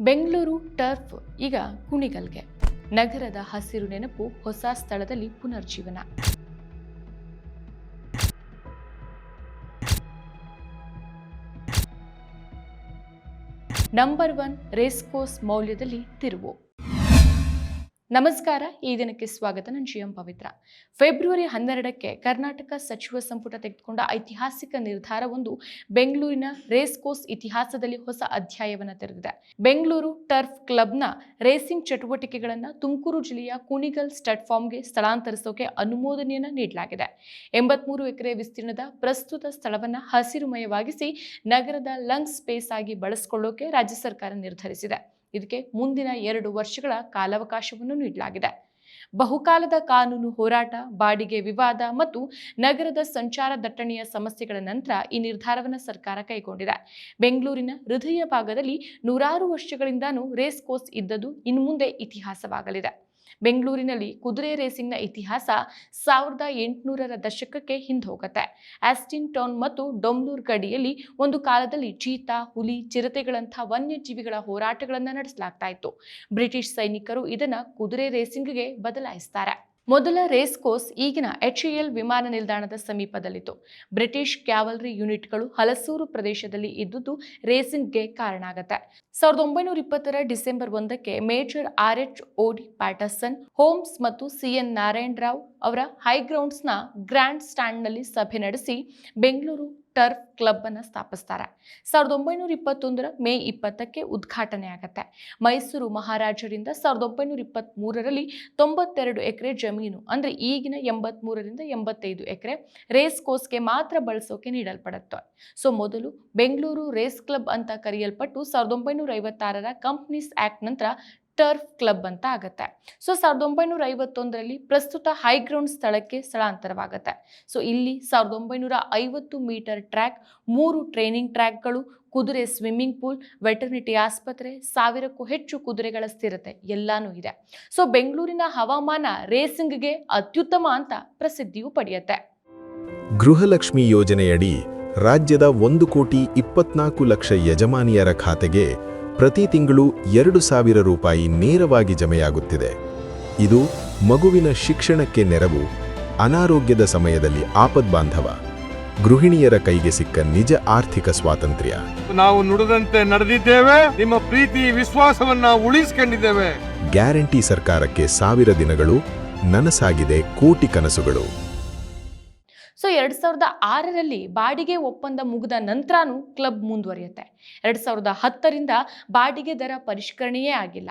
Bengaluru turf ಈಗ ಕುಣಿಗಲ್ಗೆ. ನಗರದ ಹಸಿರು ನೆನಪು ಹೊಸ ಸ್ಥಳದಲ್ಲಿ ಪುನರ್ಜೀವನ. ನಂಬರ್ 1 ರೇಸ್ ಕೋರ್ಸ್ ಮೌಲ್ಯದಲ್ಲಿ ತಿರುವು. ನಮಸ್ಕಾರ, ಈ ದಿನಕ್ಕೆ ಸ್ವಾಗತ. ನಾನು ಜಿಎಂ ಪವಿತ್ರ. ಫೆಬ್ರವರಿ 12ಕ್ಕೆ ಕರ್ನಾಟಕ ಸಚಿವ ಸಂಪುಟ ತೆಗೆದುಕೊಂಡ ಐತಿಹಾಸಿಕ ನಿರ್ಧಾರವೊಂದು ಬೆಂಗಳೂರಿನ ರೇಸ್ ಕೋರ್ಸ್ ಇತಿಹಾಸದಲ್ಲಿ ಹೊಸ ಅಧ್ಯಾಯವನ್ನು ತೆರೆದಿದೆ. ಬೆಂಗಳೂರು ಟರ್ಫ್ ಕ್ಲಬ್ನ ರೇಸಿಂಗ್ ಚಟುವಟಿಕೆಗಳನ್ನು ತುಮಕೂರು ಜಿಲ್ಲೆಯ ಕುಣಿಗಲ್ ಸ್ಟಡ್ ಫಾರ್ಮ್ಗೆ ಸ್ಥಳಾಂತರಿಸೋಕೆ ಅನುಮೋದನೆಯನ್ನು ನೀಡಲಾಗಿದೆ. 83 ಎಕರೆ ವಿಸ್ತೀರ್ಣದ ಪ್ರಸ್ತುತ ಸ್ಥಳವನ್ನು ಹಸಿರುಮಯವಾಗಿಸಿ ನಗರದ ಲಂಗ್ ಸ್ಪೇಸ್ ಆಗಿ ಬಳಸಿಕೊಳ್ಳೋಕೆ ರಾಜ್ಯ ಸರ್ಕಾರ ನಿರ್ಧರಿಸಿದೆ. ಇದಕ್ಕೆ ಮುಂದಿನ 2 ವರ್ಷಗಳ ಕಾಲಾವಕಾಶವನ್ನು ನೀಡಲಾಗಿದೆ. ಬಹುಕಾಲದ ಕಾನೂನು ಹೋರಾಟ, ಬಾಡಿಗೆ ವಿವಾದ ಮತ್ತು ನಗರದ ಸಂಚಾರ ದಟ್ಟಣೆಯ ಸಮಸ್ಯೆಗಳ ನಂತರ ಈ ನಿರ್ಧಾರವನ್ನು ಸರ್ಕಾರ ಕೈಗೊಂಡಿದೆ. ಬೆಂಗಳೂರಿನ ಹೃದಯ ಭಾಗದಲ್ಲಿ ನೂರಾರು ವರ್ಷಗಳಿಂದಲೂ ರೇಸ್ ಕೋರ್ಸ್ ಇದ್ದದ್ದು ಇನ್ನು ಮುಂದೆ ಇತಿಹಾಸವಾಗಲಿದೆ. ಬೆಂಗಳೂರಿನಲ್ಲಿ ಕುದುರೆ ರೇಸಿಂಗ್ನ ಇತಿಹಾಸ 1800ರ ದಶಕಕ್ಕೆ ಹಿಂದೋಗುತ್ತೆ. ಆಸ್ಟಿನ್ ಟೌನ್ ಮತ್ತು ಡೊಂಬ್ಲೂರ್ ಗಡಿಯಲ್ಲಿ ಒಂದು ಕಾಲದಲ್ಲಿ ಚೀತಾ, ಹುಲಿ, ಚಿರತೆಗಳಂಥ ವನ್ಯಜೀವಿಗಳ ಹೋರಾಟಗಳನ್ನು ನಡೆಸಲಾಗ್ತಾ ಇತ್ತು. ಬ್ರಿಟಿಷ್ ಸೈನಿಕರು ಇದನ್ನ ಕುದುರೆ ರೇಸಿಂಗ್ಗೆ ಬದಲಾಯಿಸ್ತಾರೆ. ಮೊದಲ ರೇಸ್ ಕೋರ್ಸ್ ಈಗಿನ HAL ವಿಮಾನ ನಿಲ್ದಾಣದ ಸಮೀಪದಲ್ಲಿತ್ತು. ಬ್ರಿಟಿಷ್ ಕ್ಯಾವಲ್ರಿ ಯೂನಿಟ್ಗಳು ಹಲಸೂರು ಪ್ರದೇಶದಲ್ಲಿ ಇದ್ದುದು ರೇಸಿಂಗ್ಗೆ ಕಾರಣ ಆಗುತ್ತೆ. 1920ರ ಡಿಸೆಂಬರ್ 1ಕ್ಕೆ ಮೇಜರ್ RH.O.D. ಪ್ಯಾಟರ್ಸನ್, ಹೋಮ್ಸ್ ಮತ್ತು CN ನಾರಾಯಣ ರಾವ್ ಅವರ ಹೈಗ್ರೌಂಡ್ಸ್ನ ಗ್ರ್ಯಾಂಡ್ ಸ್ಟ್ಯಾಂಡ್ನಲ್ಲಿ ಸಭೆ ನಡೆಸಿ ಬೆಂಗಳೂರು ಟರ್ಫ್ ಕ್ಲಬ್ ಅನ್ನು ಸ್ಥಾಪಿಸ್ತಾರೆ. 1921ರ ಮೇ 20ಕ್ಕೆ ಉದ್ಘಾಟನೆ ಆಗುತ್ತೆ. ಮೈಸೂರು ಮಹಾರಾಜರಿಂದ 1923ರಲ್ಲಿ 92 ಎಕರೆ ಜಮೀನು, ಅಂದ್ರೆ ಈಗಿನ 83ರಿಂದ 85 ಎಕರೆ ರೇಸ್ ಕೋರ್ಸ್ಗೆ ಮಾತ್ರ ಬಳಸೋಕೆ ನೀಡಲ್ಪಡುತ್ತೆ. ಮೊದಲು ಬೆಂಗಳೂರು ರೇಸ್ ಕ್ಲಬ್ ಅಂತ ಕರೆಯಲ್ಪಟ್ಟು 1956ರ ಕಂಪನೀಸ್ ಆಕ್ಟ್ ನಂತರ ಟರ್ಫ್ ಕ್ಲಬ್ ಅಂತ ಆಗುತ್ತೆ. 1951ರಲ್ಲಿ ಪ್ರಸ್ತುತ ಹೈಗ್ರೌಂಡ್ ಸ್ಥಳಕ್ಕೆ ಸ್ಥಳಾಂತರವಾಗುತ್ತೆ. ಇಲ್ಲಿ 1950 ಮೀಟರ್ ಟ್ರ್ಯಾಕ್, 3 ಟ್ರೈನಿಂಗ್ ಟ್ರ್ಯಾಕ್ಗಳು, ಕುದುರೆ ಸ್ವಿಮ್ಮಿಂಗ್ ಪೂಲ್, ವೆಟರ್ನಿಟಿ ಆಸ್ಪತ್ರೆ, 1000ಕ್ಕೂ ಹೆಚ್ಚು ಕುದುರೆಗಳ ಸ್ಥಿರತೆ ಎಲ್ಲಾನು ಇದೆ. ಬೆಂಗಳೂರಿನ ಹವಾಮಾನ ರೇಸಿಂಗ್ಗೆ ಅತ್ಯುತ್ತಮ ಅಂತ ಪ್ರಸಿದ್ಧಿಯೂ ಪಡೆಯುತ್ತೆ. ಗೃಹಲಕ್ಷ್ಮಿ ಯೋಜನೆಯಡಿ ರಾಜ್ಯದ 1,24,00,000 ಯಜಮಾನಿಯರ ಖಾತೆಗೆ ಪ್ರತಿ ತಿಂಗಳು 2,000 ರೂಪಾಯಿ ನೇರವಾಗಿ ಜಮೆಯಾಗುತ್ತಿದೆ. ಇದು ಮಗುವಿನ ಶಿಕ್ಷಣಕ್ಕೆ ನೆರವು, ಅನಾರೋಗ್ಯದ ಸಮಯದಲ್ಲಿ ಆಪದ್ಬಾಂಧವ, ಗೃಹಿಣಿಯರ ಕೈಗೆ ಸಿಕ್ಕ ನಿಜ ಆರ್ಥಿಕ ಸ್ವಾತಂತ್ರ್ಯ. ನಾವು ನುಡಿದಂತೆ ನಡೆದಿದ್ದೇವೆ, ನಿಮ್ಮ ಪ್ರೀತಿ ವಿಶ್ವಾಸವನ್ನ ಉಳಿಸಿಕೊಂಡಿದ್ದೇವೆ. ಗ್ಯಾರಂಟಿ ಸರ್ಕಾರಕ್ಕೆ 1000 ದಿನಗಳು, ನನಸಾಗಿದೆ ಕೋಟಿ ಕನಸುಗಳು. 2006ರಲ್ಲಿ ಬಾಡಿಗೆ ಒಪ್ಪಂದ ಮುಗಿದ ನಂತರನೂ ಕ್ಲಬ್ ಮುಂದುವರಿಯುತ್ತೆ. 2010ರಿಂದ ಬಾಡಿಗೆ ದರ ಪರಿಷ್ಕರಣೆಯೇ ಆಗಿಲ್ಲ.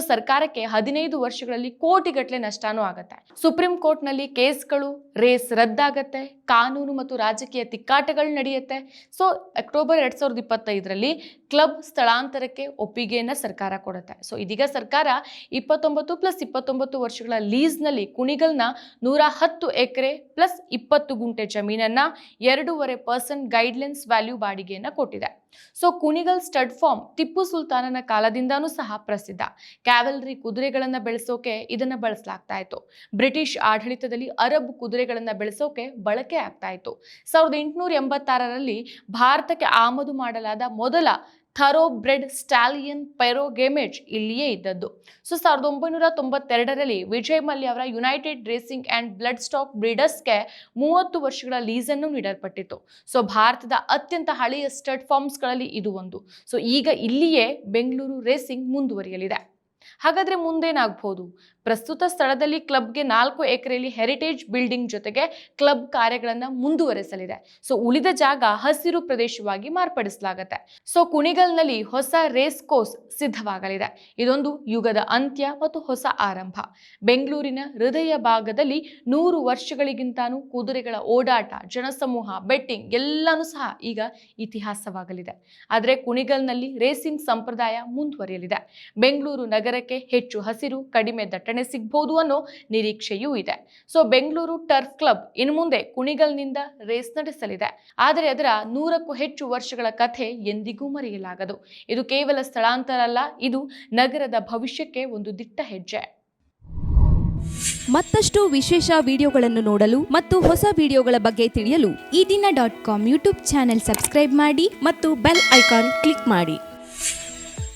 ಸರ್ಕಾರಕ್ಕೆ 15 ವರ್ಷಗಳಲ್ಲಿ ಕೋಟಿಗಟ್ಟಲೆ ನಷ್ಟನೂ ಆಗತ್ತೆ. ಸುಪ್ರೀಂ ಕೋರ್ಟ್ನಲ್ಲಿ ಕೇಸ್ಗಳು, ರೇಸ್ ರದ್ದಾಗತ್ತೆ, ಕಾನೂನು ಮತ್ತು ರಾಜಕೀಯ ತಿಕ್ಕಾಟಗಳು ನಡೆಯುತ್ತೆ. ಅಕ್ಟೋಬರ್ 2025ರಲ್ಲಿ ಕ್ಲಬ್ ಸ್ಥಳಾಂತರಕ್ಕೆ ಒಪ್ಪಿಗೆಯನ್ನ ಸರ್ಕಾರ ಕೊಡುತ್ತೆ. ಇದೀಗ ಸರ್ಕಾರ 29+29 ವರ್ಷಗಳ ಲೀಸ್ನಲ್ಲಿ ಕುಣಿಗಲ್ನ 110 ಎಕರೆ ಪ್ಲಸ್ 20 ಗುಂಟೆ ಜಮೀನನ್ನ 2.5% ಗೈಡ್ಲೈನ್ಸ್ ವ್ಯಾಲ್ಯೂ ಬಾಡಿಗೆಯನ್ನ ಕೊಟ್ಟಿದೆ. ಕುಣಿಗಲ್ ಸ್ಟಡ್ ಫಾರ್ಮ್ ಟಿಪ್ಪು ಸುಲ್ತಾನನ ಕಾಲದಿಂದಾನೂ ಸಹ ಪ್ರಸಿದ್ಧ. ಕ್ಯಾವಲ್ರಿ ಕುದುರೆಗಳನ್ನ ಬೆಳೆಸೋಕೆ ಇದನ್ನ ಬಳಸಲಾಗ್ತಾ ಇತ್ತು. ಬ್ರಿಟಿಷ್ ಆಡಳಿತದಲ್ಲಿ ಅರಬ್ ಕುದುರೆಗಳನ್ನ ಬೆಳೆಸೋಕೆ ಬಳಕೆ ಆಗ್ತಾ ಇತ್ತು. 1886ರಲ್ಲಿ ಭಾರತಕ್ಕೆ ಆಮದು ಮಾಡಲಾದ ಮೊದಲ ಥರೋ ಬ್ರೆಡ್ ಸ್ಟಾಲಿಯನ್ ಪೈರೋಗೇಮೇಜ್ ಇಲ್ಲಿಯೇ ಇದ್ದದ್ದು. 1992ರಲ್ಲಿ ವಿಜಯ್ ಮಲ್ಯ ಅವರ United Racing and Blood Stock ಬ್ರೀಡರ್ಸ್ಗೆ 30 ವರ್ಷಗಳ ಲೀಸನ್ನು ನೀಡಲ್ಪಟ್ಟಿತ್ತು. ಭಾರತದ ಅತ್ಯಂತ ಹಳೆಯ ಸ್ಟಡ್ ಫಾರ್ಮ್ಸ್ಗಳಲ್ಲಿ ಇದು ಒಂದು. ಈಗ ಇಲ್ಲಿಯೇ ಬೆಂಗಳೂರು ರೇಸಿಂಗ್ ಮುಂದುವರಿಯಲಿದೆ. ಹಾಗಾದ್ರೆ ಮುಂದೇನಾಗಬಹುದು? ಪ್ರಸ್ತುತ ಸ್ಥಳದಲ್ಲಿ ಕ್ಲಬ್ಗೆ 4 ಎಕರೆಯಲ್ಲಿ ಹೆರಿಟೇಜ್ ಬಿಲ್ಡಿಂಗ್ ಜೊತೆಗೆ ಕ್ಲಬ್ ಕಾರ್ಯಗಳನ್ನ ಮುಂದುವರೆಸಲಿದೆ. ಉಳಿದ ಜಾಗ ಹಸಿರು ಪ್ರದೇಶವಾಗಿ ಮಾರ್ಪಡಿಸಲಾಗುತ್ತೆ. ಕುಣಿಗಲ್ನಲ್ಲಿ ಹೊಸ ರೇಸ್ ಕೋರ್ಸ್ ಸಿದ್ಧವಾಗಲಿದೆ. ಇದೊಂದು ಯುಗದ ಅಂತ್ಯ ಮತ್ತು ಹೊಸ ಆರಂಭ. ಬೆಂಗಳೂರಿನ ಹೃದಯ ಭಾಗದಲ್ಲಿ 100 ವರ್ಷಗಳಿಗಿಂತಾನು ಕುದುರೆಗಳ ಓಡಾಟ, ಜನಸಮೂಹ, ಬೆಟ್ಟಿಂಗ್ ಎಲ್ಲಾನು ಸಹ ಈಗ ಇತಿಹಾಸವಾಗಲಿದೆ. ಆದರೆ ಕುಣಿಗಲ್ನಲ್ಲಿ ರೇಸಿಂಗ್ ಸಂಪ್ರದಾಯ ಮುಂದುವರಿಯಲಿದೆ. ಬೆಂಗಳೂರು ನಗರಕ್ಕೆ ಹೆಚ್ಚು ಹಸಿರು, ಕಡಿಮೆ ದಟ್ಟಣೆ ಸಿಗಬಹುದು ಅನ್ನೋ ನಿರೀಕ್ಷೆಯೂ ಇದೆ. ಬೆಂಗಳೂರು ಟರ್ಫ್ ಕ್ಲಬ್ ಇನ್ನು ಮುಂದೆ ಕುಣಿಗಲ್ನಿಂದ ರೇಸ್ ನಡೆಸಲಿದೆ. ಆದರೆ ಅದರ 100ಕ್ಕೂ ಹೆಚ್ಚು ವರ್ಷಗಳ ಕಥೆ ಎಂದಿಗೂ ಮರೆಯಲಾಗದು. ಇದು ಕೇವಲ ಸ್ಥಳಾಂತರ ಅಲ್ಲ, ಇದು ನಗರದ ಭವಿಷ್ಯಕ್ಕೆ ಒಂದು ದಿಟ್ಟ ಹೆಜ್ಜೆ. ಮತ್ತಷ್ಟು ವಿಶೇಷ ವಿಡಿಯೋಗಳನ್ನು ನೋಡಲು ಮತ್ತು ಹೊಸ ವಿಡಿಯೋಗಳ ಬಗ್ಗೆ ತಿಳಿಯಲು ಈ ದಿನ .com ಯೂಟ್ಯೂಬ್ ಚಾನೆಲ್ ಸಬ್ಸ್ಕ್ರೈಬ್ ಮಾಡಿ ಮತ್ತು ಬೆಲ್ ಐಕಾನ್ ಕ್ಲಿಕ್ ಮಾಡಿ.